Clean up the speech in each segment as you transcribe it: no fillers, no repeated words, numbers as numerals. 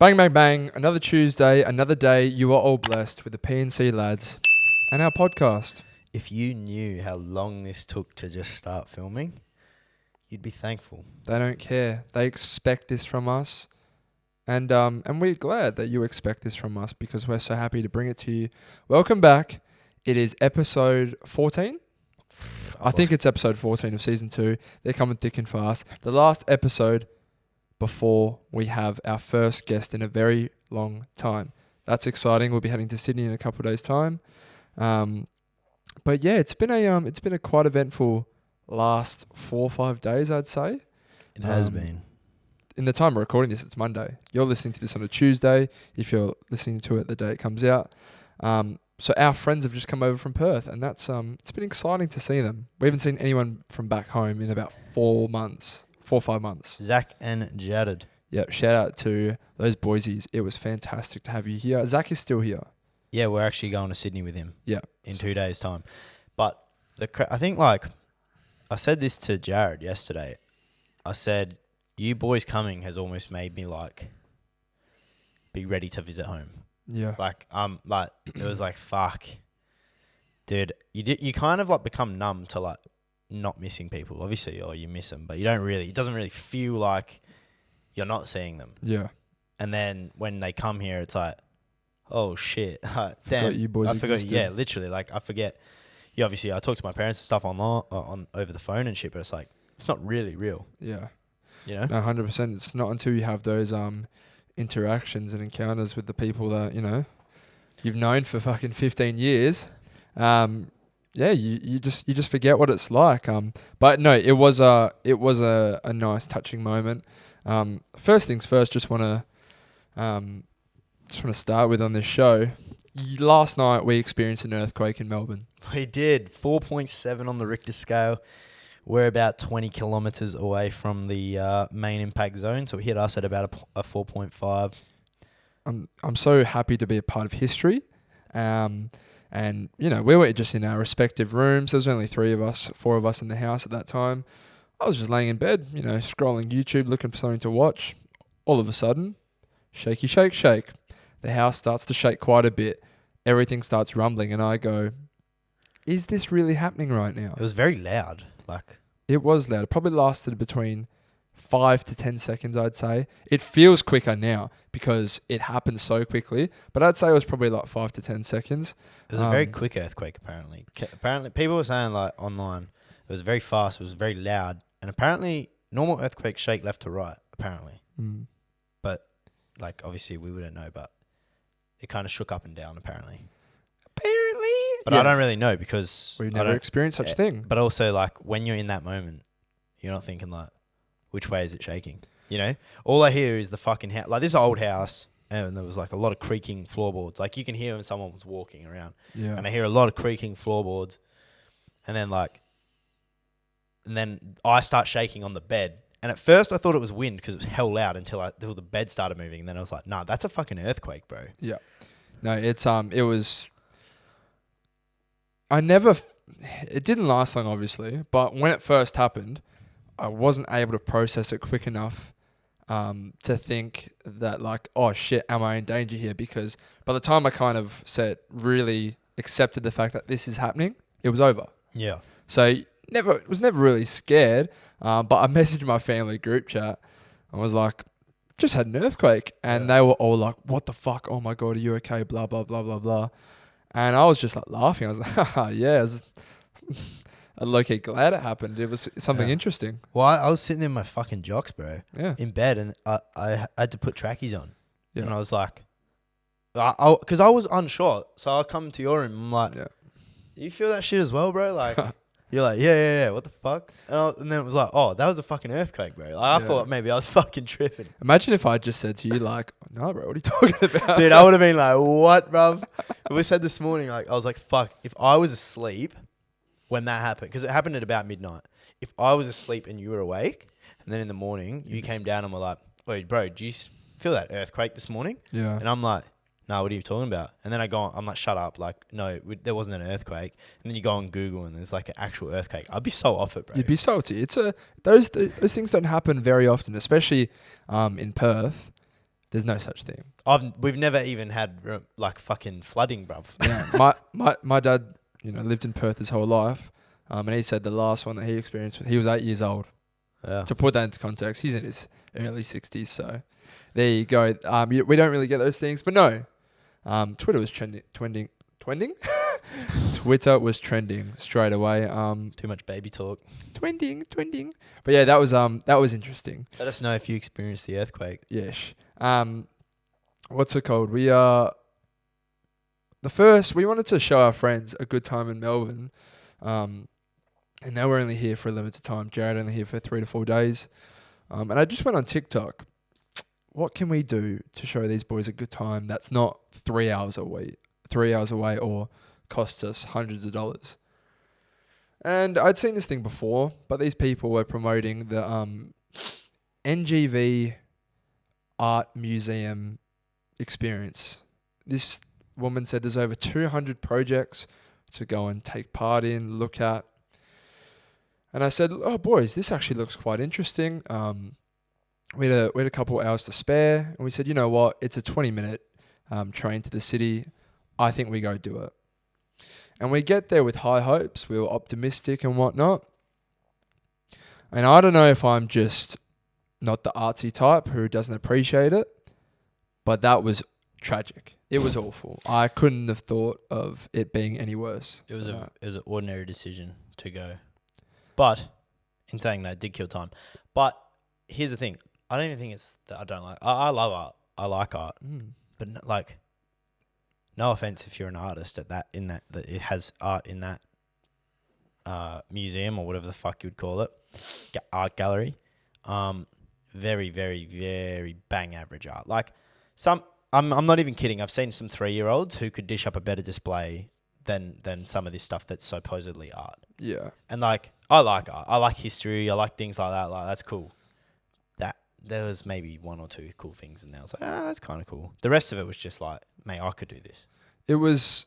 Bang, bang, bang. Another Tuesday, another day. You are all blessed with the P&C lads and our podcast. If you knew how long this took to just start filming, you'd be thankful. They don't care. They expect this from us. And we're glad that you expect this from us because we're so happy to bring it to you. Welcome back. It is episode 14. I think it's episode 14 of season 2. They're coming thick and fast. The last episode before we have our first guest in a very long time. That's exciting. We'll be heading to Sydney in a couple of days' time. But yeah, it's been a quite eventful last 4 or 5 days, I'd say. It has been. In the time we're recording this, it's Monday. You're listening to this on a Tuesday. If you're listening to it the day it comes out. So our friends have just come over from Perth, and that's it's been exciting to see them. We haven't seen anyone from back home in about 4 or 5 months. Zach and Jared. Yeah, shout out to those boysies. It was fantastic to have you here. Zach is still here. Yeah, we're actually going to Sydney with him. Yeah. In 2 days' time. But I think, I said this to Jared yesterday. I said, you boys coming has almost made me, be ready to visit home. Yeah. It was fuck. Dude, you kind of, become numb to, not missing people. Obviously, or you miss them, but you don't really, it doesn't really feel like you're not seeing them. Yeah. And then when they come here, it's like, oh shit. Damn. You boys I forgot. existed. Yeah, literally. I forget. Yeah, obviously, I talk to my parents and stuff on over the phone and shit, but it's not really real. Yeah. You know? No, 100%. It's not until you have those interactions and encounters with the people that, you've known for fucking 15 years. Yeah, you just forget what it's like. But no, it was a nice touching moment. First things first, just want to start with on this show. Last night we experienced an earthquake in Melbourne. We did. 4.7 on the Richter scale. We're about 20 kilometres away from the main impact zone, so it hit us at about a 4.5. I'm so happy to be a part of history. And, we were just in our respective rooms. There was only 4 of us in the house at that time. I was just laying in bed, scrolling YouTube, looking for something to watch. All of a sudden, shaky, shake, shake. The house starts to shake quite a bit. Everything starts rumbling, and I go, is this really happening right now? It was very loud. It was loud. It probably lasted between 5 to 10 seconds, I'd say. It feels quicker now because it happened so quickly, but I'd say it was probably 5 to 10 seconds. It was a very quick earthquake, apparently. Apparently, people were saying, online, it was very fast, it was very loud, and apparently, normal earthquakes shake left to right, apparently. Mm. But, obviously, we wouldn't know, but it kind of shook up and down, apparently. But yeah. I don't really know because we've never experienced such a thing. But also, when you're in that moment, you're not thinking, which way is it shaking? All I hear is the fucking house. This old house, and there was, a lot of creaking floorboards. You can hear when someone was walking around. Yeah. And I hear a lot of creaking floorboards. And then, and then I start shaking on the bed. And at first, I thought it was wind because it was hell loud until the bed started moving. And then I was like, nah, that's a fucking earthquake, bro. Yeah. No, it was... it didn't last long, obviously, but when it first happened, I wasn't able to process it quick enough to think that oh shit, am I in danger here? Because by the time I kind of really accepted the fact that this is happening, it was over. Yeah. So was never really scared, but I messaged my family group chat and was like, just had an earthquake. And they were all like, what the fuck? Oh my God, are you okay? Blah, blah, blah, blah, blah. And I was just laughing. I was like, haha, yeah. I'm low-key glad it happened. It was something interesting. Well, I was sitting in my fucking jocks, bro. Yeah. In bed, and I had to put trackies on. Yeah. And I was like, because I was unsure. So I come to your room. I'm like, you feel that shit as well, bro? You're like, yeah. What the fuck? And then it was like, oh, that was a fucking earthquake, bro. I thought maybe I was fucking tripping. Imagine if I just said to you, no, bro, what are you talking about? Dude, I would have been like, what, bro? We said this morning, I was like, fuck, if I was asleep when that happened, because it happened at about midnight. If I was asleep and you were awake, and then in the morning, you came down and were like, wait, bro, do you feel that earthquake this morning? Yeah. And I'm like, no, what are you talking about? And then I'm like, shut up. No, there wasn't an earthquake. And then you go on Google and there's an actual earthquake. I'd be so off it, bro. You'd be salty. Those things don't happen very often, especially in Perth. There's no such thing. We've never even had like fucking flooding, bruv. Yeah. my dad, lived in Perth his whole life, and he said the last one that he experienced, he was 8 years old. Yeah. To put that into context, he's in his early 60s, so there you go. We don't really get those things, but no. Twitter was trending. Twitter was trending straight away. Too much baby talk. Trending. But yeah, that was interesting. Let us know if you experienced the earthquake. Yes. What's it called? We wanted to show our friends a good time in Melbourne. And they were only here for a limited time. Jared only here for 3 to 4 days. And I just went on TikTok. What can we do to show these boys a good time that's not 3 hours away or costs us hundreds of dollars? And I'd seen this thing before, but these people were promoting the NGV Art Museum experience. This woman said there's over 200 projects to go and take part in, look at. And I said, oh, boys, this actually looks quite interesting. We had a couple hours to spare, and we said, you know what? It's a 20-minute train to the city. I think we go do it. And we get there with high hopes. We were optimistic and whatnot. And I don't know if I'm just not the artsy type who doesn't appreciate it, but that was tragic. It was awful. I couldn't have thought of it being any worse. It was an ordinary decision to go. But in saying that, it did kill time. But here's the thing. I don't even think it's that I don't like. I love art. I like art. But no offense if you're an artist that it has art in that museum or whatever the fuck you would call it, art gallery. Very, very, very bang average art. Like I'm not even kidding. I've seen some 3-year-olds who could dish up a better display than some of this stuff that's supposedly art. Yeah. And I like art. I like history. I like things like that. Like, that's cool. There was maybe 1 or 2 cool things, and I was like, that's kind of cool. The rest of it was just like, mate, I could do this. It was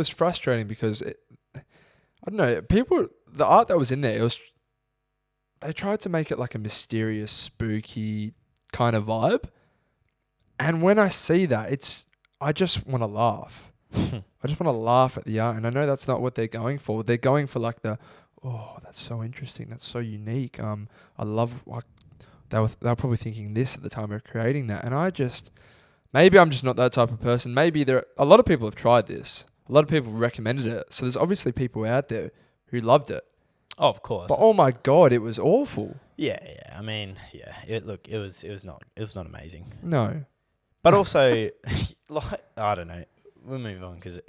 frustrating because I don't know, the art that was in there, they tried to make it like a mysterious, spooky kind of vibe. And when I see that, I just want to laugh. I just want to laugh at the art, and I know that's not what they're going for. They're going for like that's so interesting, that's so unique. I love they were probably thinking this at the time of creating that, and maybe I'm just not that type of person. Maybe a lot of people have tried this. A lot of people recommended it, so there's obviously people out there who loved it. Oh, of course. But oh my god, it was awful. Yeah. I mean, yeah. It was not amazing. No. But also, I don't know. We'll move on because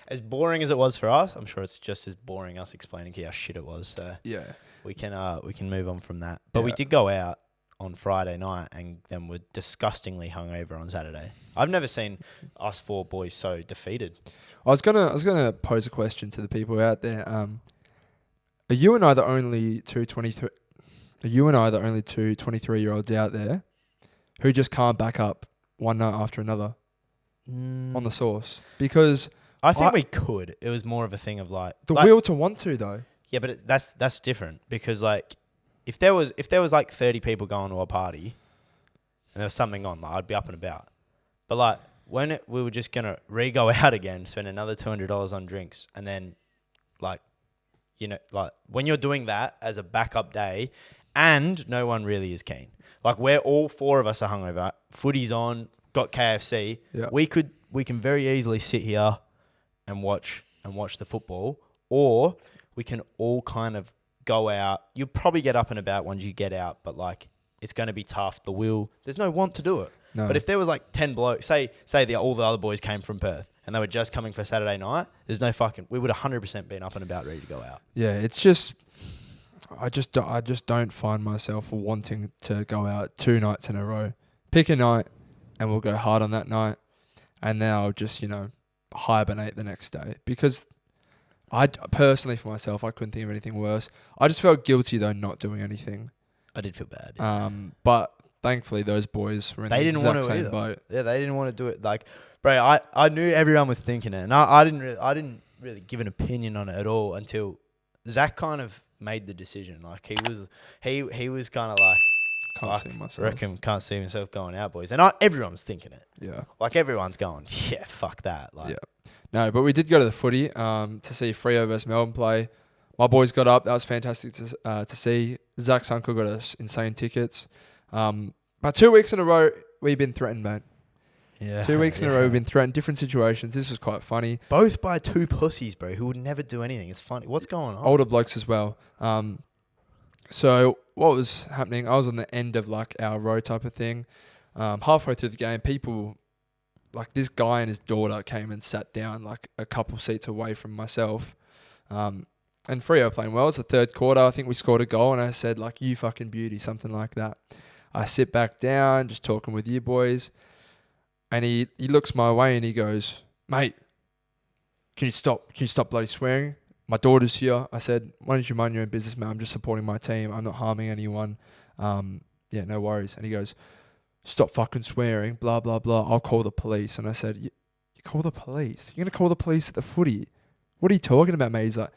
as boring as it was for us, I'm sure it's just as boring us explaining to you how shit it was. So yeah, we can move on from that. But we did go out on Friday night and then we're disgustingly hungover on Saturday. I've never seen us 4 boys so defeated. I was gonna pose a question to the people out there. Are you and I the only two 23-year-olds out there who just can't back up one night after another on the sauce? Because I think we could. It was more of a thing of like the will to want to though. Yeah, but that's different because like if there was like 30 people going to a party and there was something on, like I'd be up and about. But like when we were just gonna go out again, spend another $200 on drinks, and then like when you're doing that as a backup day, and no one really is keen. Like we're all 4 of us are hungover. Footy's on. Got KFC. Yeah. We can very easily sit here and watch the football, or we can all kind of go out. You'll probably get up and about once you get out, but like it's going to be tough. There's no want to do it. No. But if there was like 10 blokes, say all the other boys came from Perth and they were just coming for Saturday night, there's no we would 100% been up and about ready to go out. Yeah, it's just I just don't find myself wanting to go out 2 nights in a row. Pick a night and we'll go hard on that night, and then I'll just hibernate the next day, because I personally for myself, I couldn't think of anything worse. I just felt guilty though not doing anything. I did feel bad. But thankfully those boys were in the exact same boat. Yeah, they didn't want to do it. Like, bro, I knew everyone was thinking it, and I didn't really give an opinion on it at all until Zach kind of made the decision. Like he was kind of like, Can't see myself. Reckon can't see myself going out, boys. And everyone's thinking it. Yeah. Like everyone's going, yeah, fuck that. Like, Yeah. No, but we did go to the footy to see Freo versus Melbourne play. My boys got up. That was fantastic to see. Zach's uncle got us insane tickets. But 2 weeks in a row, we've been threatened, mate. Yeah. 2 weeks in a row, we've been threatened. Different situations. This was quite funny. Both by two pussies, bro, who would never do anything. It's funny. What's going on? Older blokes as well. So what was happening? I was on the end of like our row type of thing. Halfway through the game, people, like this guy and his daughter came and sat down like a couple seats away from myself. And Freo playing well. It's the third quarter. I think we scored a goal and I said like, you fucking beauty, something like that. I sit back down, just talking with you boys. And he looks my way and he goes, mate, can you stop bloody swearing? My daughter's here. I said, why don't you mind your own business, man? I'm just supporting my team. I'm not harming anyone. Yeah, no worries. And he goes, stop fucking swearing, blah, blah, blah. I'll call the police. And I said, you call the police? You're going to call the police at the footy? What are you talking about, mate? He's like,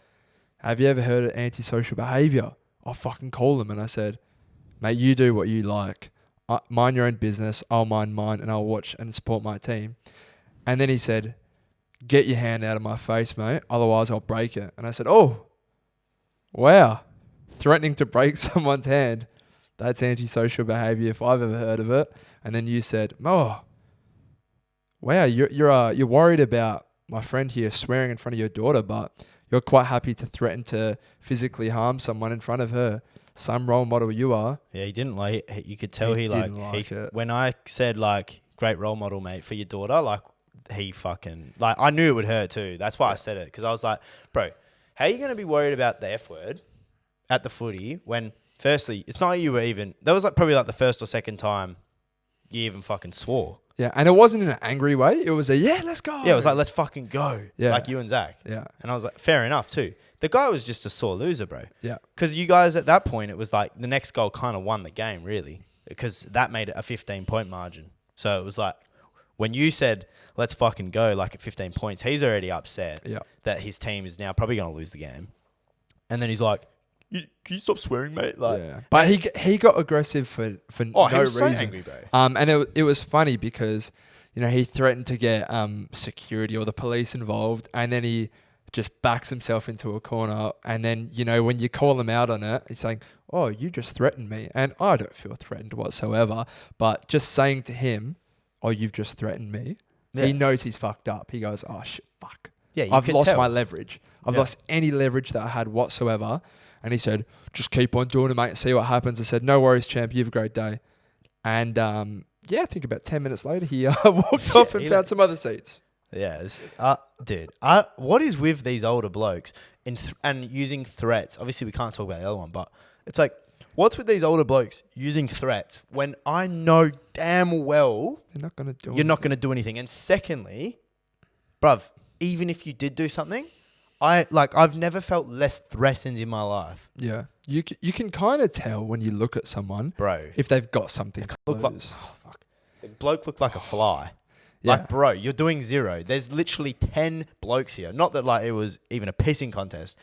have you ever heard of antisocial behaviour? I'll fucking call them. And I said, mate, you do what you like. Mind your own business. I'll mind mine and I'll watch and support my team. And then he said, get your hand out of my face, mate. Otherwise, I'll break it. And I said, oh, wow. Threatening to break someone's hand. That's antisocial behaviour if I've ever heard of it. And then you said, oh, wow, you're worried about my friend here swearing in front of your daughter, but you're quite happy to threaten to physically harm someone in front of her. Some role model you are. Yeah, he didn't like it. You could tell he didn't like it. When I said like, great role model, mate, for your daughter, like he fucking, like I knew it would hurt too. That's why I said it. Because I was like, bro, how are you going to be worried about the F word at the footy when firstly, it's not like you were even, that was like probably like the first or second time you even fucking swore. Yeah, and it wasn't in an angry way. It was a, yeah, let's go. Yeah, it was like, let's fucking go. Yeah. Like you and Zach. Yeah. And I was like, fair enough too. The guy was just a sore loser, bro. Yeah. Because you guys at that point, it was like the next goal kind of won the game, really. Because that made it a 15-point margin. So it was like, when you said, let's fucking go, like at 15 points, he's already upset that his team is now probably going to lose the game. And then he's like, can you stop swearing, mate? Like, yeah. But he got aggressive for no he was reason. so angry, bro. And it was funny because, you know, he threatened to get security or the police involved, and then he just backs himself into a corner. And then, you know, when you call him out on it, he's saying, oh, you just threatened me. And I don't feel threatened whatsoever. But just saying to him, oh, you've just threatened me. Yeah. He knows he's fucked up. He goes, oh, shit, fuck. Yeah, I've lost my leverage. I've lost any leverage that I had whatsoever. And he said, just keep on doing it, mate. See what happens. I said, no worries, champ. You have a great day. And I think about 10 minutes later, he walked off and found some other seats. Yeah, dude. What is with these older blokes and using threats? Obviously, we can't talk about the other one, but it's like, what's with these older blokes using threats when I know damn well you're not going to do anything? And secondly, bruv, even if you did do something, I've never felt less threatened in my life. Yeah, you can kind of tell when you look at someone, bro, if they've got something to lose. The bloke looked like a fly. Yeah. Like, bro, you're doing zero. There's literally 10 blokes here. Not that like it was even a pissing contest.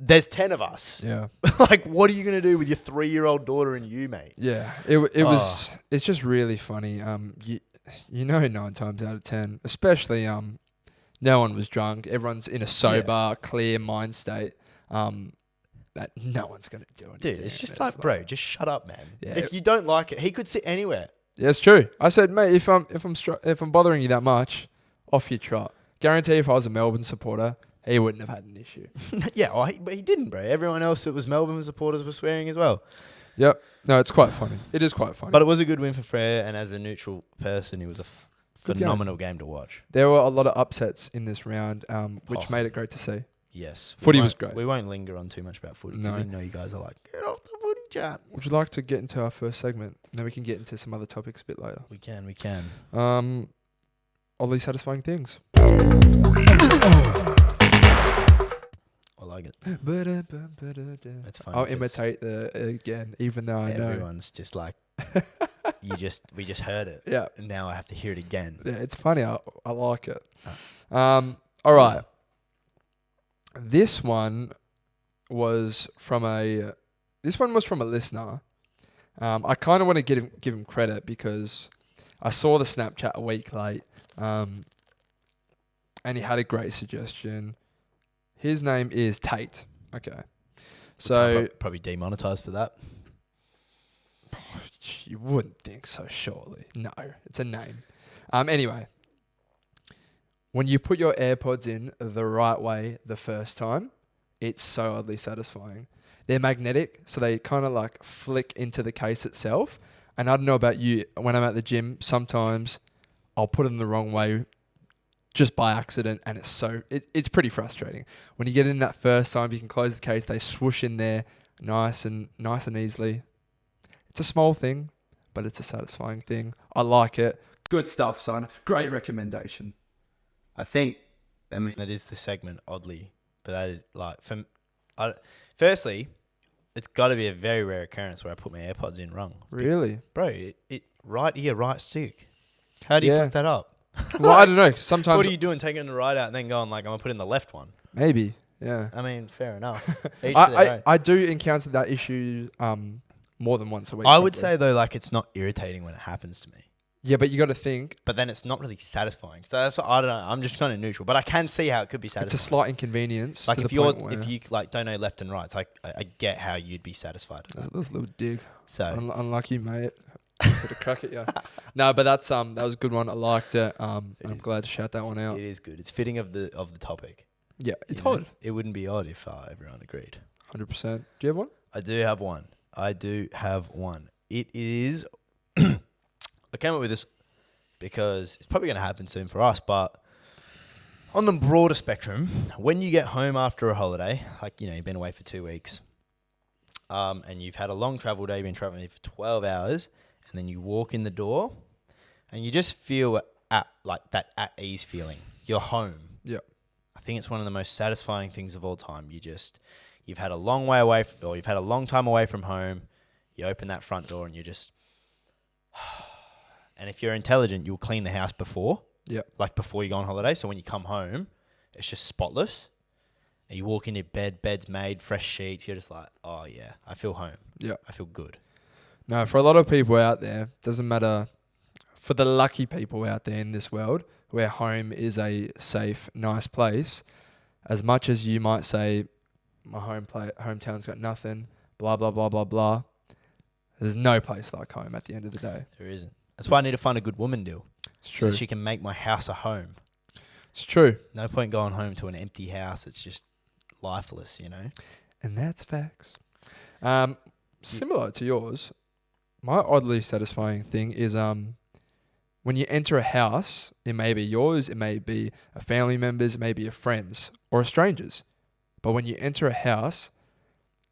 There's 10 of us. Yeah. Like, what are you going to do with your 3-year-old daughter and you, mate? Yeah. It's just really funny. You know, 9 times out of 10, especially no one was drunk. Everyone's in a sober, clear mind state. That no one's going to do anything. Dude, it's just like, bro, just shut up, man. Yeah, if you don't like it, he could sit anywhere. Yeah, it's true. I said, mate, if I'm bothering you that much, off your trot. Guarantee if I was a Melbourne supporter, he wouldn't have had an issue. Yeah, well, but he didn't, bro. Everyone else that was Melbourne supporters were swearing as well. Yep. No, it's quite funny. It is quite funny. But it was a good win for Freo, and as a neutral person, it was a phenomenal game to watch. There were a lot of upsets in this round, which made it great to see. Yes. Footy was great. We won't linger on too much about footy. No. We know you guys are like, get off the footy chat. Would you like to get into our first segment? Then we can get into some other topics a bit later. We can. Oddly satisfying things. I like it. That's funny. I'll imitate again, even though I know. Everyone's just like, we just heard it. Yeah. And now I have to hear it again. Yeah, it's funny. I like it. All right. This one was from a listener. I kind of want to give him credit because I saw the Snapchat a week late, and he had a great suggestion. His name is Tate. Okay, so probably demonetized for that. You wouldn't think so, surely. No, it's a name. Anyway, when you put your AirPods in the right way the first time, it's so oddly satisfying. They're magnetic, so they kind of like flick into the case itself. And I don't know about you, when I'm at the gym, sometimes I'll put them the wrong way just by accident, and it's pretty frustrating. When you get in that first time, you can close the case, they swoosh in there nice and easily. It's a small thing, but it's a satisfying thing. I like it. Good stuff, son. Great recommendation. I mean, that is the segment, oddly. But that is like, firstly, it's got to be a very rare occurrence where I put my AirPods in wrong. Really? Bro, it right ear, right stick. How do you fuck that up? Well, I don't know. Sometimes. What are you doing, taking the right out and then going like, I'm going to put in the left one? Maybe, yeah. I mean, fair enough. I do encounter that issue more than once a week. I would say, though, like, it's not irritating when it happens to me. Yeah, but you got to think. But then it's not really satisfying. So that's what, I don't know. I'm just kind of neutral. But I can see how it could be satisfying. It's a slight inconvenience. Like, if you like don't know left and right, it's like, I get how you'd be satisfied. That was a little dig. So unlucky, mate. Sort of crack at you. No, but that was a good one. I liked it. I'm glad to shout that one out. It is good. It's fitting of the topic. Yeah, it's odd. It wouldn't be odd if everyone agreed. 100%. Do you have one? I do have one. It is. I came up with this because it's probably going to happen soon for us, but on the broader spectrum, when you get home after a holiday, like, you've been away for 2 weeks, and you've had a long travel day, you've been traveling for 12 hours, and then you walk in the door, and you just feel at ease feeling. You're home. Yeah. I think it's one of the most satisfying things of all time. You've had a long way away, or you've had a long time away from home. You open that front door, and you just. And if you're intelligent, you'll clean the house before. Yeah. Like before you go on holiday. So when you come home, it's just spotless. And you walk in your bed's made, fresh sheets. You're just like, oh yeah, I feel home. Yeah. I feel good. No, for a lot of people out there, doesn't matter. For the lucky people out there in this world, where home is a safe, nice place, as much as you might say, my hometown's got nothing, blah, blah, blah, blah, blah, there's no place like home at the end of the day. There isn't. That's why I need to find a good woman, Dill. It's true. So she can make my house a home. It's true. No point going home to an empty house. It's just lifeless, And that's facts. Similar to yours, my oddly satisfying thing is when you enter a house, it may be yours, it may be a family member's, it may be a friend's or a stranger's. But when you enter a house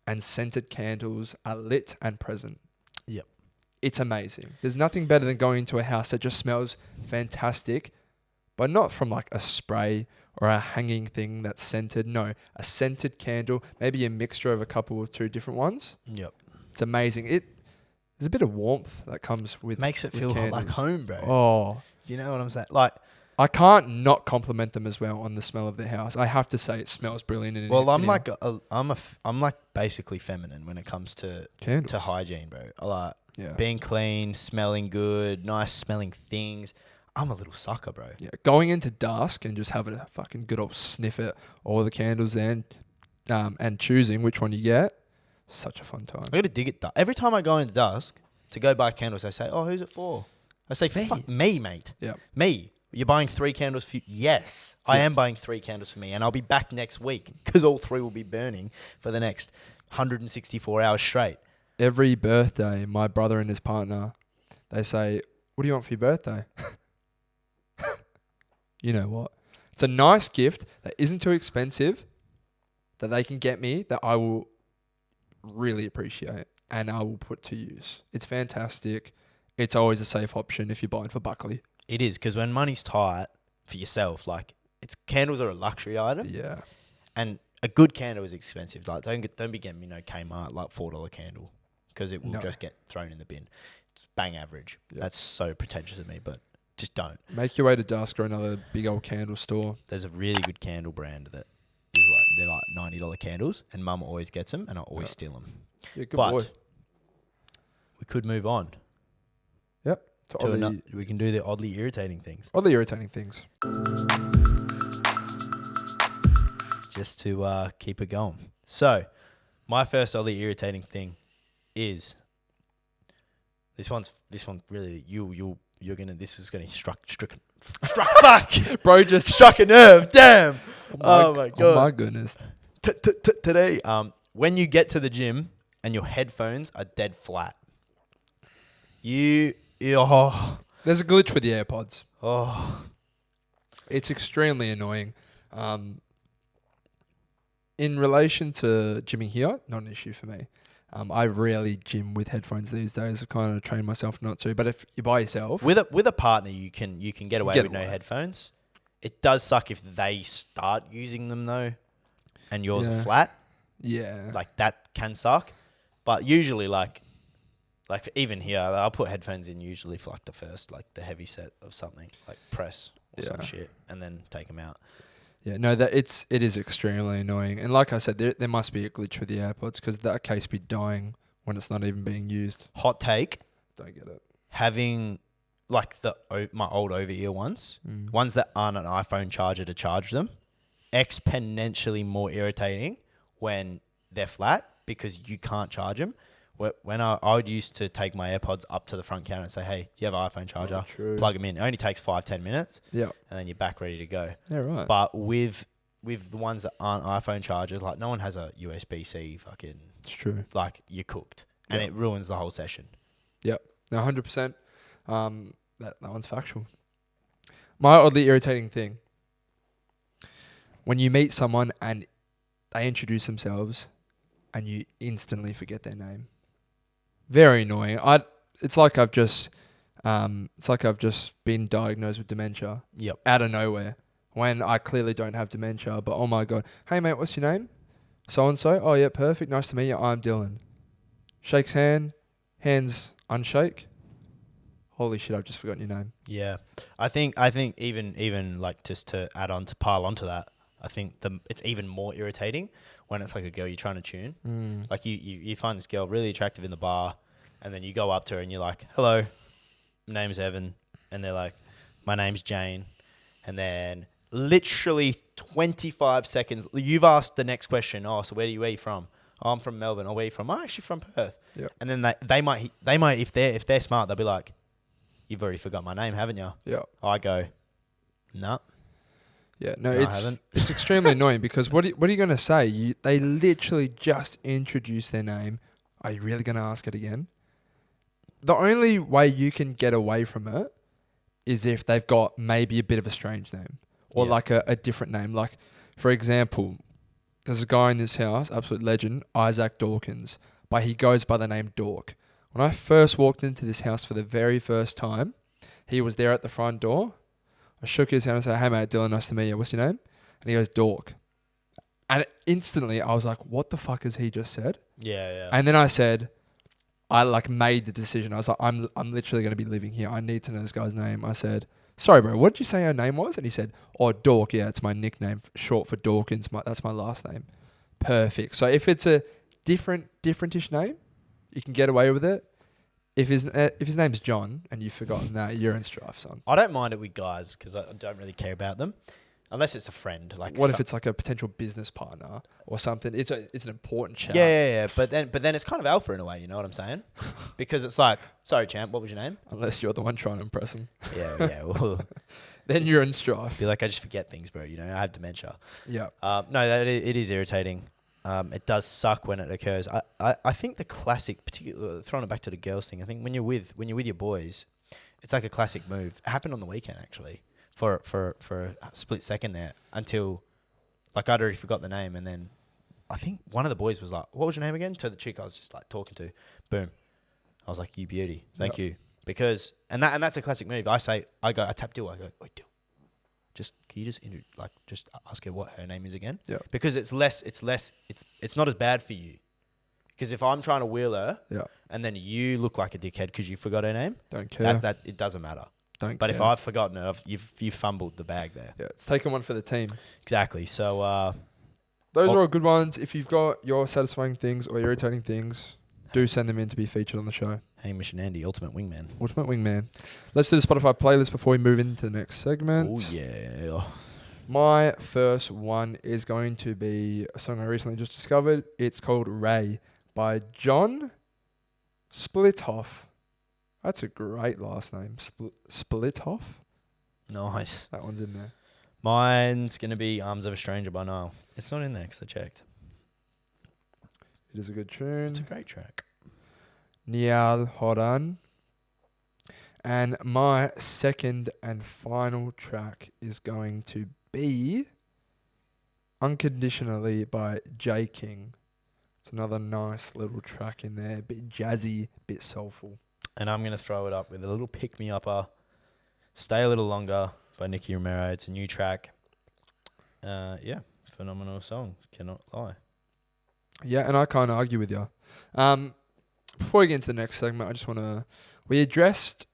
and scented candles are lit and present, yep, it's amazing. There's nothing better than going into a house that just smells fantastic, but not from like a spray or a hanging thing that's scented. No, a scented candle, maybe a mixture of a couple or two different ones. Yep. It's amazing. There's a bit of warmth that comes with makes it feel candles. like home, bro. Oh. Do you know what I'm saying? Like, I can't not compliment them as well on the smell of their house. I have to say it smells brilliant. Well, I'm like basically feminine when it comes to candles. To hygiene, bro. I like Yeah. being clean, smelling good, nice smelling things. I'm a little sucker, bro. Yeah, going into dusk and just having a fucking good old sniff at all the candles then, and choosing which one you get, such a fun time. I gotta dig it. Every time I go into dusk to go buy candles, they say, "Oh, who's it for?" I say, "Fuck me, mate." Yeah. Me. You're buying 3 candles for you? Yes, I am buying 3 candles for me, and I'll be back next week because all 3 will be burning for the next 164 hours straight. Every birthday, my brother and his partner, they say, "What do you want for your birthday?" You know what? It's a nice gift that isn't too expensive that they can get me that I will really appreciate and I will put to use. It's fantastic. It's always a safe option if you're buying for Buckley. It is, because when money's tight for yourself, like, candles are a luxury item. Yeah. And a good candle is expensive. Like, don't be getting me no Kmart like $4 candle, because it will just get thrown in the bin. It's bang average. Yep. That's so pretentious of me, but just don't. Make your way to Dusk or another big old candle store. There's a really good candle brand that is they're like $90 candles, and Mum always gets them, and I always steal them. Yeah, good boy. we could move on Yep. we can do the oddly irritating things. Oddly irritating things. Just to keep it going. So, my first oddly irritating thing is this one really you're gonna this is gonna struck fuck Bro just struck a nerve. Damn. Oh my god. Oh my goodness. Today, when you get to the gym and your headphones are dead flat, There's a glitch with the AirPods. oh It's extremely annoying. In relation to gymming here, not an issue for me. I rarely gym with headphones these days. I kind of train myself not to. But if you're by yourself, with a partner, you can get away with no headphones. It does suck if they start using them though, and yours are flat. Yeah, Like that can suck. But usually, like even here, I'll put headphones in usually for like the first, like the heavy set of something, like press or some shit, and then take them out. Yeah, no, it is extremely annoying. And like I said, there must be a glitch with the AirPods because that case be dying when it's not even being used. Hot take. Don't get it. Having like my old over-ear ones that aren't an iPhone charger to charge them, exponentially more irritating when they're flat because you can't charge them. When I would used to take my AirPods up to the front counter and say, hey, do you have an iPhone charger? Plug them in. It only takes 5-10 minutes. Yeah. And then you're back ready to go. Yeah, right. But with the ones that aren't iPhone chargers, like no one has a USB-C fucking... It's true. Like you're cooked. And it ruins the whole session. Yep. No, 100%. That one's factual. My oddly irritating thing. When you meet someone and they introduce themselves and you instantly forget their name. Very annoying. It's like I've just been diagnosed with dementia. Yep. Out of nowhere, when I clearly don't have dementia. But oh my god, hey mate, what's your name? So and so. Oh yeah, perfect. Nice to meet you. I'm Dylan. Shakes hands unshake. Holy shit, I've just forgotten your name. Yeah, I think even like just to pile onto that, I think it's even more irritating when it's like a girl you're trying to tune. Like you find this girl really attractive in the bar, and then you go up to her and you're like, hello, my name's Evan. And they're like, my name's Jane. And then literally 25 seconds, you've asked the next question. Oh, so where are you from? Oh, I'm from Melbourne. Oh, where are you from? I'm actually from Perth. Yep. And then they might if they're smart, they'll be like, you've already forgot my name, haven't you? Yeah. I go, no. Yeah, no, it's extremely annoying because what are you going to say? They literally just introduced their name. Are you really going to ask it again? The only way you can get away from it is if they've got maybe a bit of a strange name or like a different name. Like, for example, there's a guy in this house, absolute legend, Isaac Dawkins, but he goes by the name Dork. When I first walked into this house for the very first time, he was there at the front door. I shook his hand and said, hey mate, Dylan, nice to meet you. What's your name? And he goes, Dork. And instantly I was like, what the fuck has he just said? Yeah. And then I made the decision. I was like, I'm literally going to be living here. I need to know this guy's name. I said, sorry bro, what did you say your name was? And he said, oh, Dork. Yeah, it's my nickname, short for Dawkins. That's my last name. Perfect. So if it's a differentish name, you can get away with it. If his name's John and you've forgotten that, you're in strife, son. I don't mind it with guys because I don't really care about them, unless it's a friend. Like, what if it's like a potential business partner or something? It's an important chat. Yeah. But then it's kind of alpha in a way. You know what I'm saying? Because it's like, sorry, champ, what was your name? Unless you're the one trying to impress him. Yeah. Well, then you're in strife. Be like, I just forget things, bro. You know, I have dementia. Yeah. No, it is irritating. It does suck when it occurs. I think the classic, particularly throwing it back to the girls thing, I think when you're with your boys, it's like a classic move. It happened on the weekend actually, for a split second there until, like, I'd already forgot the name, and then I think one of the boys was like, "What was your name again?" To the chick I was just like talking to. Boom. I was like, "You beauty, thank you," because that's a classic move. I tap Dill. I go, "Oi, Dill. Can you just ask her what her name is again?" Yeah. Because it's not as bad for you. Because if I'm trying to wheel her, and then you look like a dickhead because you forgot her name, don't care. That it doesn't matter. Don't but care. if I've forgotten her, you've fumbled the bag there. Yeah, it's taking one for the team. Exactly. So those are all good ones. If you've got your satisfying things or irritating things, do send them in to be featured on the show. Hamish and Andy, Ultimate Wingman. Ultimate Wingman. Let's do the Spotify playlist before we move into the next segment. Oh, yeah. My first one is going to be a song I recently just discovered. It's called Ray by John Splitoff. That's a great last name. Splitoff? Nice. That one's in there. Mine's going to be Arms of a Stranger by Niall. It's not in there because I checked. It is a good tune. It's a great track. Niall Horan. And my second and final track is going to be Unconditionally by J. King. It's another nice little track in there. Bit jazzy, bit soulful. And I'm going to throw it up with a little pick-me-upper. Stay a Little Longer by Nicky Romero. It's a new track. Yeah, phenomenal song. Cannot lie. Yeah, and I can't argue with you. Before we get into the next segment, I just want to... We addressed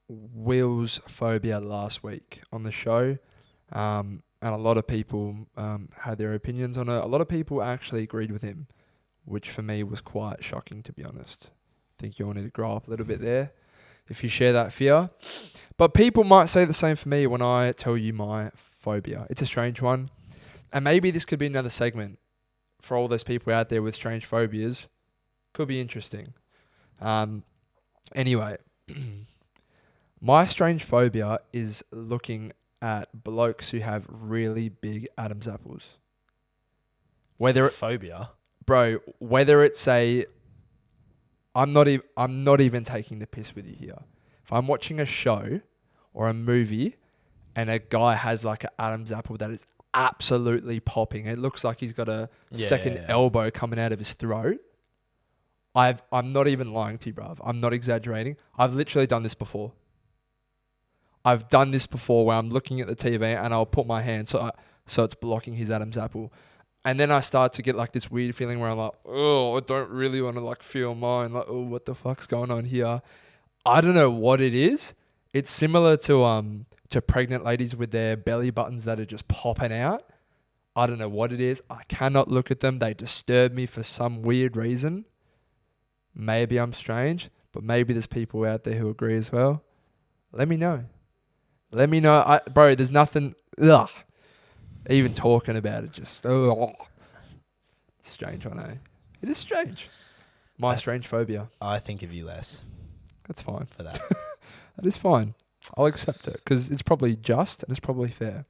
Will's phobia last week on the show, and a lot of people had their opinions on it. A lot of people actually agreed with him, which for me was quite shocking, to be honest. I think you all need to grow up a little bit there if you share that fear. But people might say the same for me when I tell you my phobia. It's a strange one. And maybe this could be another segment for all those people out there with strange phobias. Could be interesting. Anyway, my strange phobia is looking at blokes who have really big Adam's apples. Whether phobia, bro, whether it's a, I'm not even taking the piss with you here. If I'm watching a show or a movie and a guy has like an Adam's apple that is absolutely popping, it looks like he's got a second elbow coming out of his throat. I'm not even lying to you, bruv. I'm not exaggerating. I've literally done this before. I've done this before where I'm looking at the TV and I'll put my hand so it's blocking his Adam's apple. And then I start to get like this weird feeling where I'm like, oh, I don't really want to like feel mine. Like, oh, what the fuck's going on here? I don't know what it is. It's similar to pregnant ladies with their belly buttons that are just popping out. I don't know what it is. I cannot look at them. They disturb me for some weird reason. Maybe I'm strange, but maybe there's people out there who agree as well. Let me know. Bro, there's nothing... Ugh. Even talking about it, just... Ugh. It's strange, I know. It is strange. My strange phobia. I think of you less. That's fine. For that. That is fine. I'll accept it, because it's probably just and it's probably fair.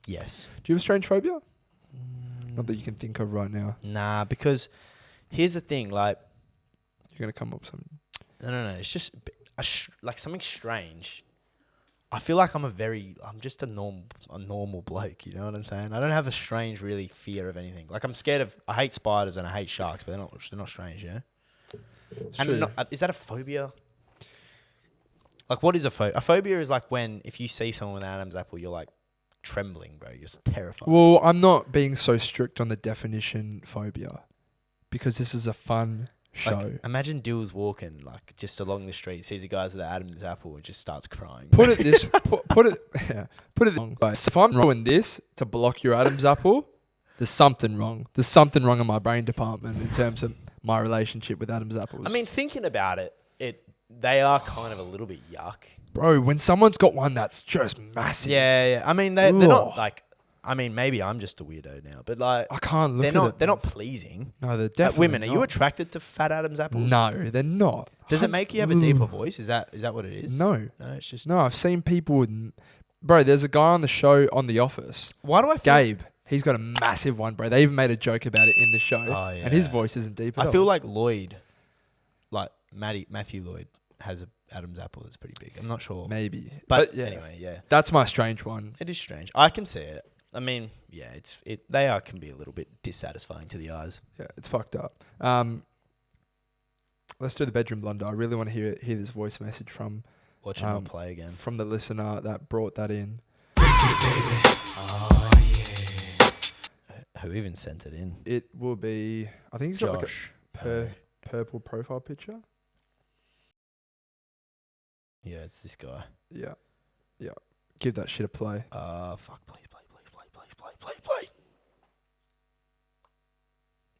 Yes. Do you have a strange phobia? Not that you can think of right now. Nah, because here's the thing, like... You're going to come up with something. No. It's just like something strange. I feel like I'm just a normal bloke. You know what I'm saying? I don't have a strange, really fear of anything. Like I hate spiders and I hate sharks, but they're not strange, yeah. And is that a phobia? Like, what is a phobia? A phobia is like if you see someone with an Adam's apple, you're like trembling, bro. You're just terrified. Well, I'm not being so strict on the definition phobia, because this is a fun show. Like, imagine Dill's walking like just along the street, sees a guy with the Adam's apple and just starts crying. Put it this wrong. If I'm doing this to block your Adam's apple, there's something wrong. There's something wrong in my brain department in terms of my relationship with Adam's apples. I mean, thinking about it, they are kind of a little bit yuck. Bro, when someone's got one that's just massive. Yeah. I mean, they're not like... I mean, maybe I'm just a weirdo now, but like... I can't look at it. They're not pleasing. No, they're definitely women, not. Are you attracted to fat Adam's apples? No, they're not. Does it make you have a deeper voice? Is that what it is? No. No, it's just... No, I've seen people with... Bro, there's a guy on the show on The Office. Why do I feel... Gabe. He's got a massive one, bro. They even made a joke about it in the show. Oh, yeah. And his voice isn't deep at all. I feel like Lloyd, like Matthew Lloyd, has a Adam's apple that's pretty big. I'm not sure. Maybe. But yeah. Anyway, yeah. That's my strange one. It is strange. I can see it. I mean, yeah, they can be a little bit dissatisfying to the eyes. Yeah, it's fucked up. Let's do the bedroom blunder. I really want to hear this voice message from... Watch it not play again. From the listener that brought that in. Oh, yeah. Who even sent it in? It will be... I think he's got Josh. like a purple profile picture. Yeah, it's this guy. Yeah. Give that shit a play. Fuck, play.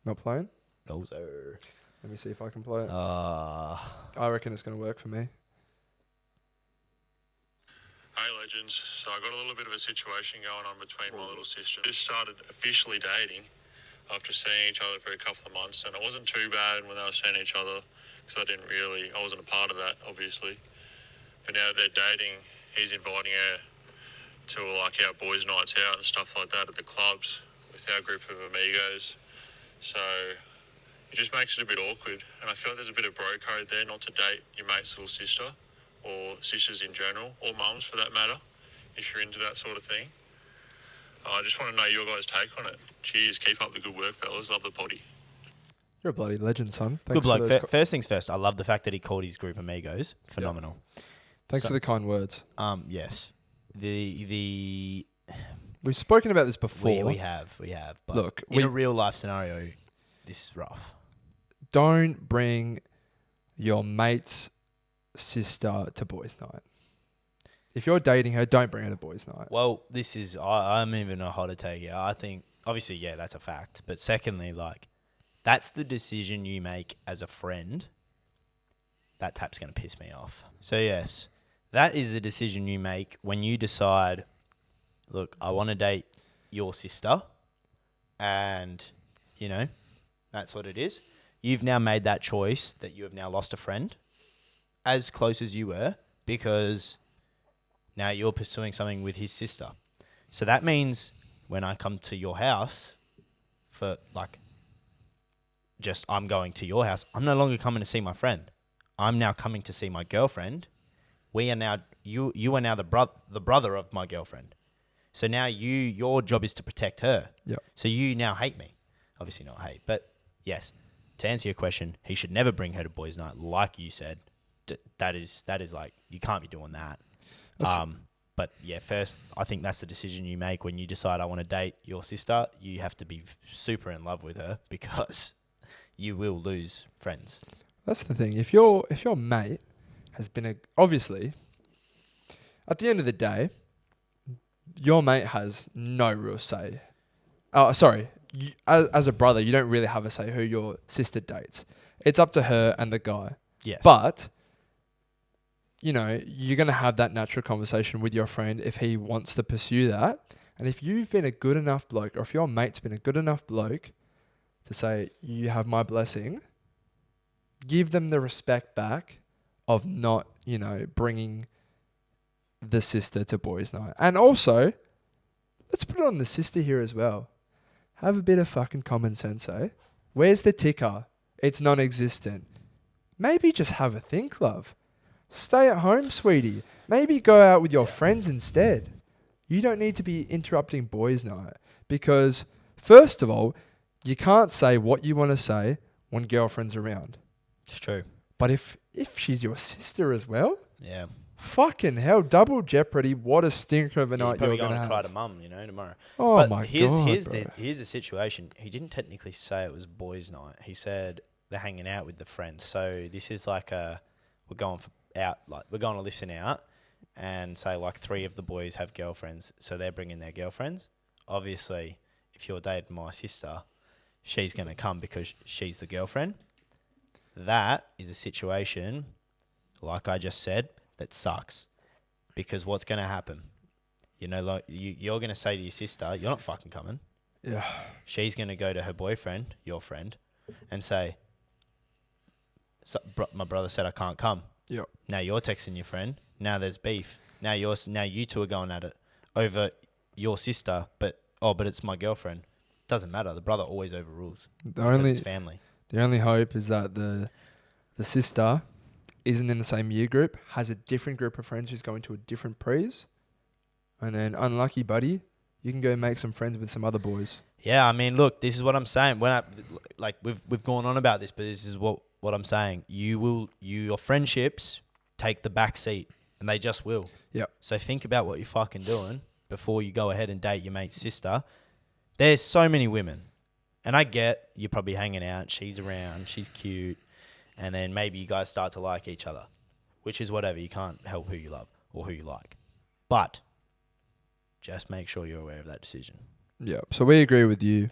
Not playing? No, sir. Let me see if I can play it. Uh, I reckon it's going to work for me. Hey legends, so I got a little bit of a situation going on between my little sister. Just started officially dating after seeing each other for a couple of months, and it wasn't too bad when they were seeing each other because I wasn't a part of that, obviously. But now that they're dating, he's inviting her to like our boys' nights out and stuff like that at the clubs with our group of amigos. So it just makes it a bit awkward, and I feel like there's a bit of bro code there not to date your mate's little sister, or sisters in general, or mums for that matter, if you're into that sort of thing. I just want to know your guys' take on it. Cheers, keep up the good work, fellas. Love the potty. You're a bloody legend, son. good bloke. First things first, I love the fact that he called his group amigos. Phenomenal. Thanks for the kind words. Yes. We've spoken about this before. We have. But look, in a real life scenario, this is rough. Don't bring your mate's sister to boys' night. If you're dating her, don't bring her to boys' night. Well, this is I'm even a hotter take here. I think obviously, yeah, that's a fact. But secondly, like that's the decision you make as a friend. That tap's gonna piss me off. So yes, that is the decision you make when you decide, look, I want to date your sister, and you know, that's what it is. You've now made that choice that you have now lost a friend as close as you were because now you're pursuing something with his sister. So that means when I come to your house for like just I'm going to your house, I'm no longer coming to see my friend. I'm now coming to see my girlfriend. We are now you are now the brother of my girlfriend. So now your job is to protect her. Yeah. So you now hate me. Obviously not hate, but yes. To answer your question, he should never bring her to boys' night, like you said. That is like you can't be doing that. But yeah, first I think that's the decision you make when you decide I want to date your sister. You have to be super in love with her because you will lose friends. That's the thing. If your mate has been obviously at the end of the day, your mate has no real say. Sorry. As a brother, you don't really have a say who your sister dates. It's up to her and the guy. Yes. But, you know, you're going to have that natural conversation with your friend if he wants to pursue that. And if you've been a good enough bloke, or if your mate's been a good enough bloke to say, you have my blessing, give them the respect back of not, you know, bringing the sister to boys' night. And also, let's put it on the sister here as well. Have a bit of fucking common sense, eh? Where's the ticker? It's non-existent. Maybe just have a think, love. Stay at home, sweetie. Maybe go out with your friends instead. You don't need to be interrupting boys' night because, first of all, you can't say what you want to say when girlfriend's around. It's true. But if she's your sister as well, yeah. Fucking hell, double jeopardy. What a stinker of a night you're going to have. Cry to mum, you know, tomorrow. Oh, but my here's God, here's the situation. He didn't technically say it was boys' night. He said they're hanging out with the friends. So this is like we're going to listen out and say like 3 of the boys have girlfriends. So they're bringing their girlfriends. Obviously, if you're dating my sister, she's going to come because she's the girlfriend. That is a situation, like I just said, that sucks, because what's going to happen? You know, like you're going to say to your sister, "You're not fucking coming." Yeah. She's going to go to her boyfriend, your friend, and say, "My brother said I can't come." Yep. Now you're texting your friend. Now there's beef. Now you two are going at it over your sister, but it's my girlfriend. Doesn't matter. The brother always overrules. It's family. The only hope is that the sister isn't in the same year group, has a different group of friends who's going to a different prees, and then unlucky buddy, you can go make some friends with some other boys. Yeah, I mean, look, this is what I'm saying. We've gone on about this, but this is what I'm saying. Your friendships take the back seat, and they just will. Yep. So think about what you're fucking doing before you go ahead and date your mate's sister. There's so many women, and I get you're probably hanging out. She's around. She's cute. And then maybe you guys start to like each other, which is whatever. You can't help who you love or who you like. But just make sure you're aware of that decision. Yeah. So we agree with you.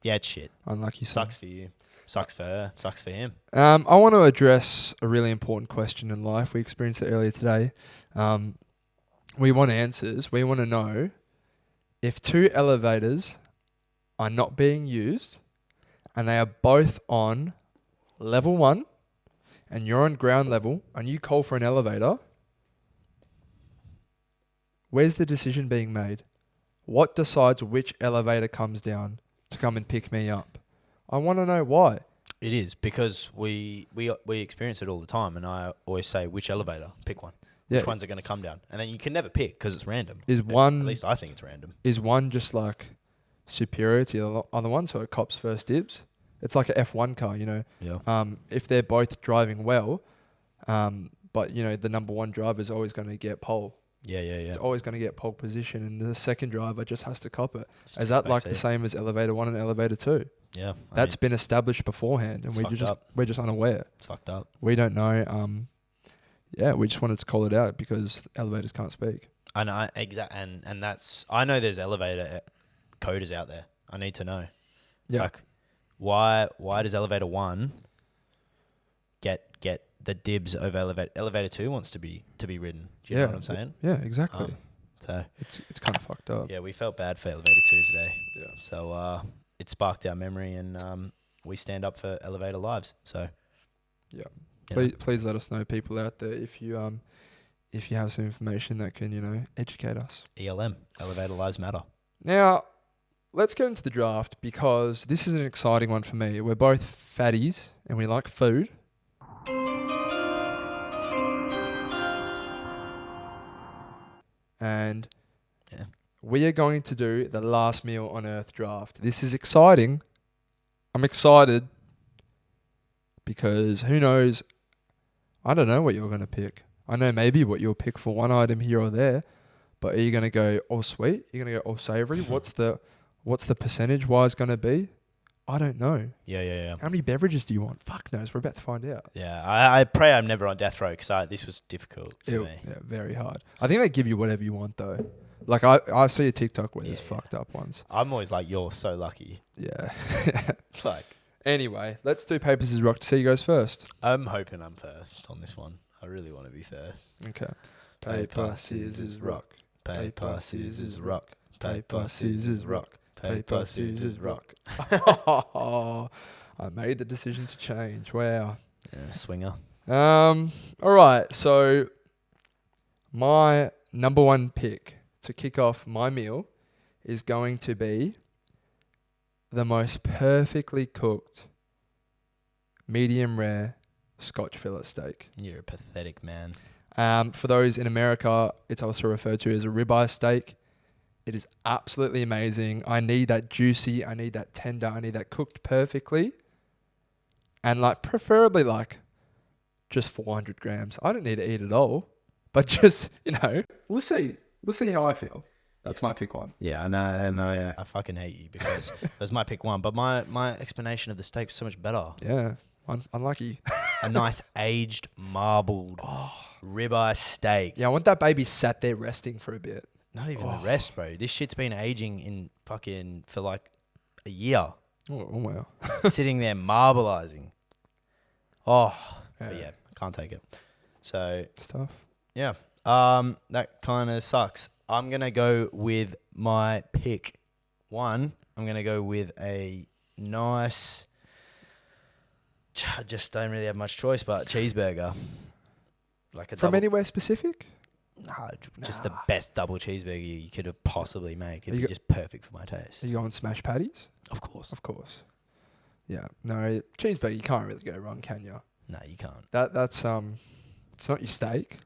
Yeah, it's shit. Unlucky son. Sucks for you. Sucks for her. Sucks for him. I want to address a really important question in life. We experienced it earlier today. We want answers. We want to know if two elevators are not being used and they are both on level 1 and you're on ground level and you call for an elevator, where's the decision being made? What decides which elevator comes down to come and pick me up? I want to know why. It is because we experience it all the time, and I always say, which elevator? Pick one. Yeah. Which ones are going to come down? And then you can never pick because it's random. Is At one least I think it's random. is one just like superior to the other one, so it cops first dibs? It's like a F1 car, you know. Yeah. If they're both driving well, but you know the number one driver is always going to get pole. Yeah. It's always going to get pole position, and the second driver just has to cop it. Just Is that like backseat. the same as elevator 1 and elevator 2? Yeah. That's been established beforehand, and it's we're fucked just up. we're just unaware. It's fucked up. We don't know. Yeah, we just wanted to call it out because elevators can't speak. And and that's, I know there's elevator coders out there. I need to know. Yeah. Like, why does elevator 1 get the dibs over elevator 2 wants to be ridden? Do you know what I'm saying? Yeah, exactly. So It's kind of fucked up. yeah, we felt bad for elevator 2 today. Yeah. So it sparked our memory, and we stand up for elevator lives. So Yeah. you know. Please let us know, people out there, if you have some information that can, you know, educate us. ELM, elevator lives matter. Now, let's get into the draft because this is an exciting one for me. We're both fatties and we like food. And Yeah. we are going to do the last meal on Earth draft. This is exciting. I'm excited because who knows? I don't know what you're going to pick. I know maybe what you'll pick for one item here or there, but are you going to go all sweet? You're going to go all savory? What's the percentage wise going to be? I don't know. Yeah. How many beverages do you want? Fuck knows. We're about to find out. Yeah, I pray I'm never on death row because this was difficult for me. Yeah, very hard. I think they give you whatever you want though. Like I see a TikTok where there's Yeah. fucked up ones. I'm always like, you're so lucky. Yeah. Like, Anyway, let's do paper, scissors, rock to see who goes first. I'm hoping I'm first on this one. I really want to be first. Okay. Paper, scissors, rock. Paper, scissors, rock. Paper, scissors, rock. Paper, scissors, rock. I made the decision to change. Wow. Yeah, swinger. All right. So my number one pick to kick off my meal is going to be the most perfectly cooked medium rare Scotch fillet steak. You're a pathetic man. For those in America, it's also referred to as a ribeye steak. It is absolutely amazing. I need that juicy, I need that tender, I need that cooked perfectly. And like preferably like just 400 grams. I don't need to eat it all, but just, you know, we'll see. We'll see how I feel. That's my pick one. Yeah, I know. Yeah. I fucking hate you because it was my pick one. But my explanation of the steak was so much better. Yeah, unlucky. A nice aged marbled ribeye steak. Yeah, I want that baby sat there resting for a bit. Not even the rest, bro. This shit's been aging in fucking for like a year. Oh wow. Sitting there marbleizing. Oh, but Yeah. yeah, can't take it. So Stuff. yeah, that kind of sucks. I'm gonna go with my pick one. I'm gonna go with a nice. I just don't really have much choice, but cheeseburger. Like a From double, anywhere specific? just the best double cheeseburger you could have possibly made. It'd You be got- just perfect for my taste. Are you going smash patties? Of course. Of course. Yeah. No, cheeseburger, you can't really go wrong, can you? No, you can't. That's it's not your steak,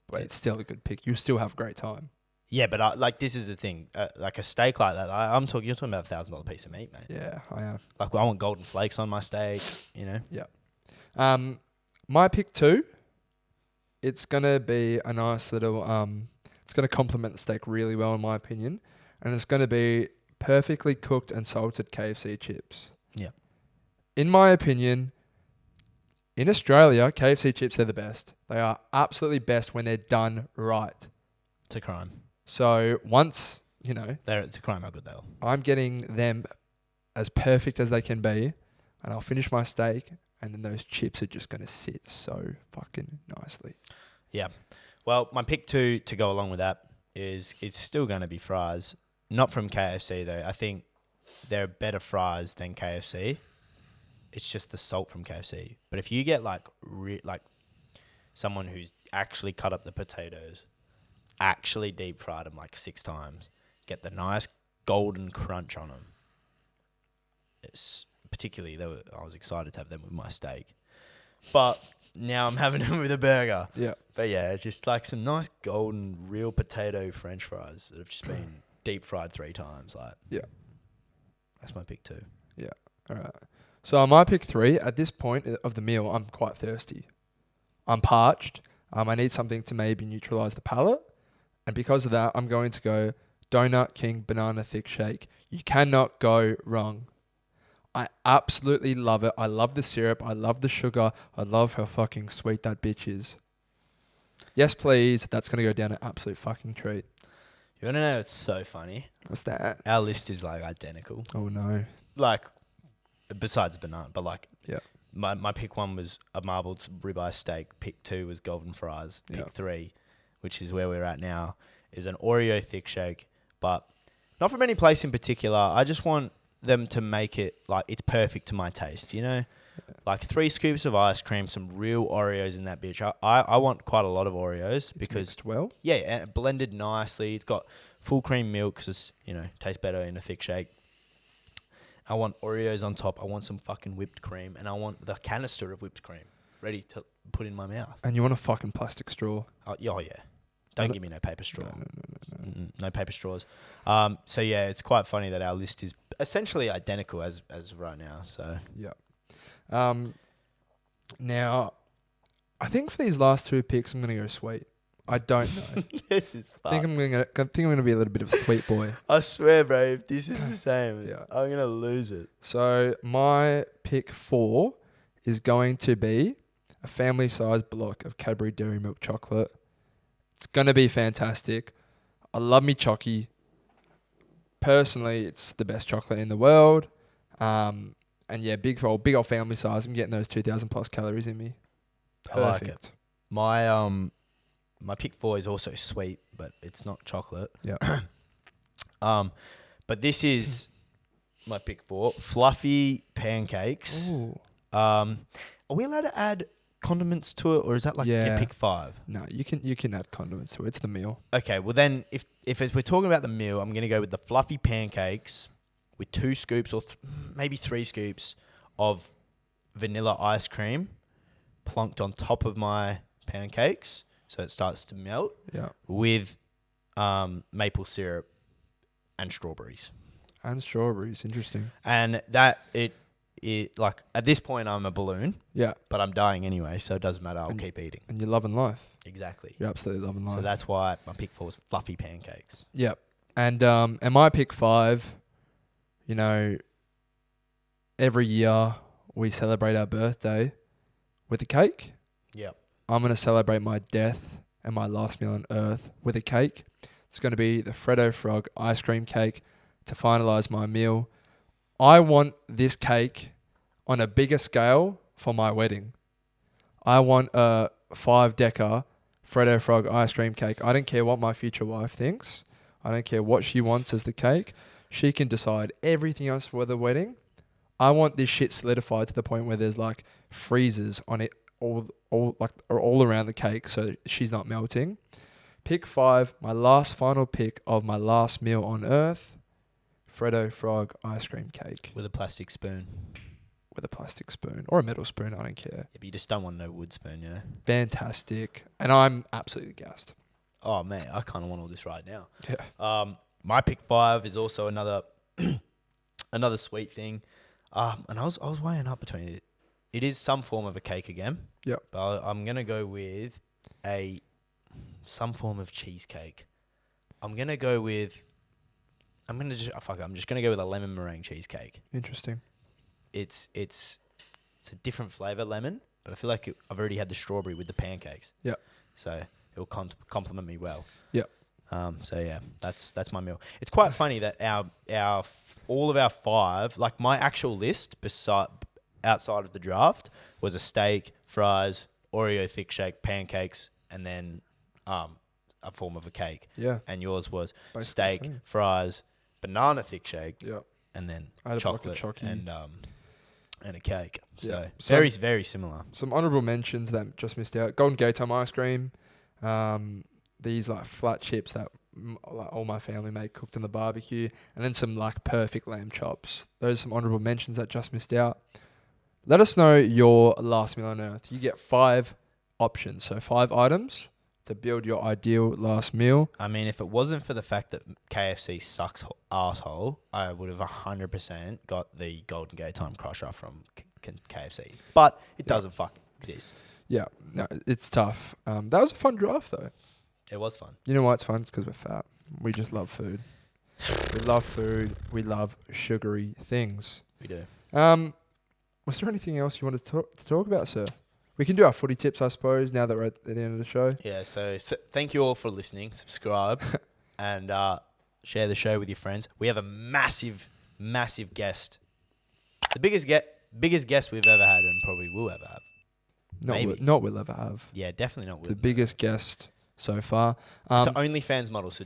but it's still a good pick. You still have a great time. Yeah, but like this is the thing. Like a steak like that, you're talking about $1,000 piece of meat, mate. Yeah, I am. Like I want golden flakes on my steak. You know. My pick two, it's gonna be a nice little it's gonna complement the steak really well in my opinion, and it's gonna be perfectly cooked and salted KFC chips. Yeah. In my opinion, in Australia, KFC chips are the best. They are absolutely best when they're done right. It's a crime. So once, you know, It's a crime how good they are. I'm getting them as perfect as they can be, and I'll finish my steak, and then those chips are just going to sit so fucking nicely. Yeah. Well, my pick 2 to go along with that is it's still going to be fries. Not from KFC, though. I think they're better fries than KFC. It's just the salt from KFC. But if you get like someone who's actually cut up the potatoes, actually deep fried them like 6 times, get the nice golden crunch on them. It's particularly, I was excited to have them with my steak. But now I'm having them with a burger. Yeah. But yeah, it's just like some nice golden real potato French fries that have just been deep fried 3 times. Like, Yeah. That's my pick 2. Yeah. All right. So on my pick 3, at this point of the meal, I'm quite thirsty. I'm parched. I need something to maybe neutralize the palate. And because of that, I'm going to go Donut King Banana Thick Shake. You cannot go wrong. I absolutely love it. I love the syrup. I love the sugar. I love how fucking sweet that bitch is. Yes, please. That's going to go down an absolute fucking treat. You want to know what's so funny? What's that? Our list is like identical. Oh, no. Like, besides banana, but like, Yeah. My pick 1 was a marbled ribeye steak. Pick 2 was golden fries. Pick Yeah. 3, which is where we're at now, is an Oreo thick shake. But not from any place in particular. I just want them to make it like it's perfect to my taste, you know? Like 3 scoops of ice cream, some real Oreos in that bitch. I want quite a lot of Oreos because Mixed well. yeah, and blended nicely. It's got full cream milk because, tastes better in a thick shake. I want Oreos on top. I want some fucking whipped cream. And I want the canister of whipped cream ready to put in my mouth. And you want a fucking plastic straw. Oh yeah. Don't give me no paper straw. No. No paper straws. So yeah, it's quite funny that our list is essentially identical as right now. So Yeah. Now, I think for these last 2 picks, I'm going to go sweet. I don't know. this is I think I'm going to be a little bit of a sweet boy. I swear, bro, if this is the same, Yeah. I'm going to lose it. So my pick 4 is going to be a family-sized block of Cadbury Dairy Milk chocolate. It's going to be fantastic. I love me chocky. Personally, it's the best chocolate in the world. And yeah, big old family size. I'm getting those 2,000 plus calories in me. I like it. Perfect. My pick 4 is also sweet, but it's not chocolate. Yeah. But this is my pick 4, fluffy pancakes. Ooh. Are we allowed to add condiments to it, or is that like your pick 5? No, you can add condiments to it. It's the meal. Okay, well then, if as we're talking about the meal, I'm gonna go with the fluffy pancakes with 2 scoops or maybe 3 scoops of vanilla ice cream plunked on top of my pancakes, so it starts to melt. Yeah. With maple syrup and strawberries. And strawberries. Interesting. And that it like at this point I'm a balloon, Yeah. but I'm dying anyway, so it doesn't matter. I'll keep eating. And you're loving life. Exactly. You're absolutely loving life. So that's why my pick 4 was fluffy pancakes. Yep. And my pick 5, every year we celebrate our birthday with a cake. Yep. I'm going to celebrate my death and my last meal on Earth with a cake. It's going to be the Freddo Frog ice cream cake to finalize my meal. I want this cake on a bigger scale for my wedding. I want a 5-decker Freddo Frog ice cream cake. I don't care what my future wife thinks. I don't care what she wants as the cake. She can decide everything else for the wedding. I want this shit solidified to the point where there's like freezers on it all around the cake so she's not melting. Pick 5, my last final pick of my last meal on Earth, Freddo Frog ice cream cake. With a plastic spoon. With a plastic spoon or a metal spoon, I don't care. Yeah, but you just don't want no wood spoon, you know? Fantastic. And I'm absolutely gassed. Oh, man, I kind of want all this right now. Yeah. My pick 5 is also another another sweet thing. And I was weighing up between it. It is some form of a cake again. Yep. But I'm going to go with some form of cheesecake. I'm just going to go with a lemon meringue cheesecake. Interesting. It's a different flavor, lemon, but I feel like I've already had the strawberry with the pancakes. Yeah. So it'll complement me well. Yeah. So yeah, that's my meal. It's quite funny that all of our 5, like my actual list outside of the draft was a steak, fries, Oreo thick shake, pancakes, and then a form of a cake. Yeah. And yours was Basically steak, the same. fries, banana thick shake, Yeah. and then I had a block of chocolate chocky. and a cake. So Yeah. very, very similar. Some honourable mentions that just missed out. Golden Gate Time ice cream. These like flat chips that like all my family made cooked in the barbecue. And then some like perfect lamb chops. Those are some honourable mentions that just missed out. Let us know your last meal on earth. You get 5 options. So 5 items to build your ideal last meal. I mean, if it wasn't for the fact that KFC sucks asshole, I would have 100% got the Golden Gate Time Crusher from KFC. But it doesn't fucking exist. Yeah, no, it's tough. That was a fun draft though. It was fun. You know why it's fun? It's because we're fat. We just love food. We love food. We love sugary things. We do. Was there anything else you wanted to talk about, sir? We can do our footy tips, I suppose, now that we're at the end of the show. Yeah, so thank you all for listening. Subscribe and share the show with your friends. We have a massive, massive guest. The biggest guest we've ever had and probably will ever have. Not we'll ever have. Yeah, definitely not. The biggest guest so far. It's an OnlyFans model. So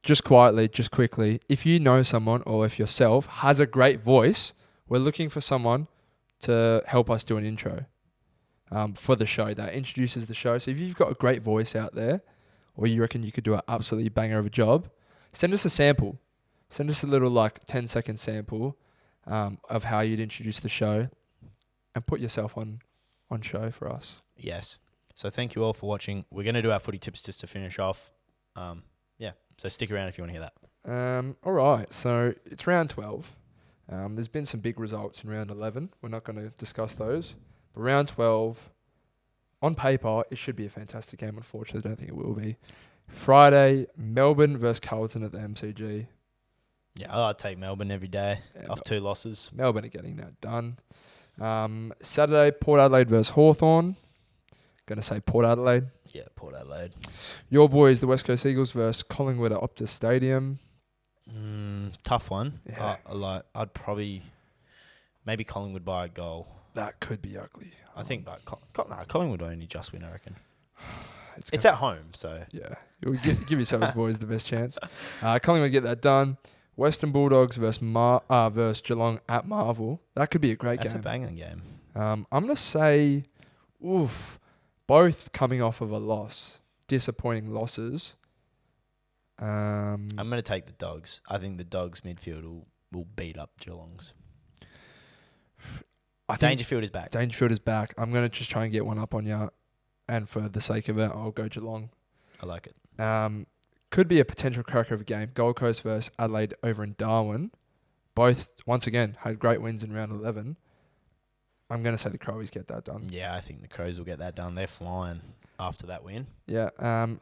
just quickly, if you know someone or if yourself has a great voice, we're looking for someone to help us do an intro for the show that introduces the show. So if you've got a great voice out there or you reckon you could do an absolutely banger of a job, send us a sample. Send us a little 10-second sample of how you'd introduce the show and put yourself on show for us. Yes. So thank you all for watching. We're going to do our footy tips just to finish off. Yeah. So stick around if you want to hear that. All right. So it's round 12. There's been some big results in round 11. We're not going to discuss those. But round 12, on paper, it should be a fantastic game. Unfortunately, I don't think it will be. Friday, Melbourne versus Carlton at the MCG. Yeah, I'd take Melbourne every day off 2 losses. Melbourne are getting that done. Saturday, Port Adelaide versus Hawthorn. Going to say Port Adelaide. Yeah, Port Adelaide. Your boys, the West Coast Eagles versus Collingwood at Optus Stadium. Tough one. Yeah. I'd probably maybe Collingwood by a goal. That could be ugly. I think Collingwood only just win, I reckon. It's at home, so yeah, you'll give yourselves boys the best chance. Collingwood get that done. Western Bulldogs versus Geelong at Marvel. That could be a great game. That's a banging game. I'm gonna say, both coming off of a loss, disappointing losses. I'm going to take the Dogs. I think the Dogs midfield will beat up Geelong's. Dangerfield is back. Dangerfield is back. I'm going to just try and get one up on you. And for the sake of it, I'll go Geelong. I like it. Could be a potential cracker of a game. Gold Coast versus Adelaide over in Darwin. Both, once again, had great wins in round 11. I'm going to say the Crowies get that done. Yeah, I think the Crows will get that done. They're flying after that win. Yeah.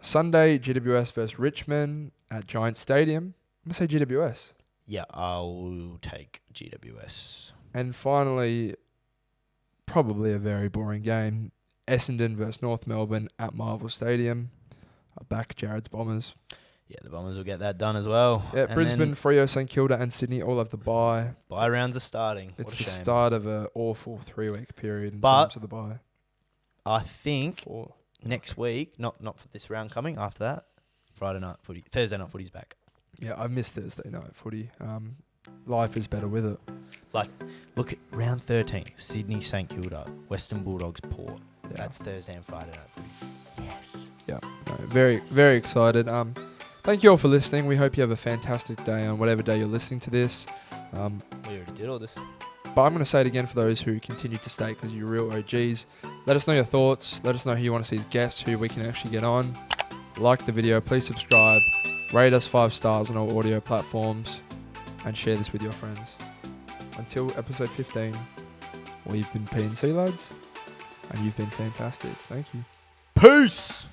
Sunday, GWS versus Richmond at Giant Stadium. I'm going to say GWS. Yeah, I'll take GWS. And finally, probably a very boring game. Essendon versus North Melbourne at Marvel Stadium. Back Jared's Bombers. Yeah, the Bombers will get that done as well. Yeah, and Brisbane, Freo, St Kilda and Sydney all have the bye. Bye rounds are starting. It's what a the shame. start of an awful 3-week period in terms of the bye. I think next week, not for this round coming, after that, Thursday night footy's back. Yeah, I missed Thursday night footy. Life is better with it. Look at round 13, Sydney, St Kilda, Western Bulldogs, Port. Yeah. That's Thursday and Friday night footy. Yes. Yeah, no, very, very excited. Thank you all for listening. We hope you have a fantastic day on whatever day you're listening to this. We already did all this. But I'm going to say it again for those who continue to stay because you're real OGs. Let us know your thoughts. Let us know who you want to see as guests, who we can actually get on. Like the video. Please subscribe. Rate us 5 stars on all audio platforms. And share this with your friends. Until episode 15, we've been P&C lads. And you've been fantastic. Thank you. Peace!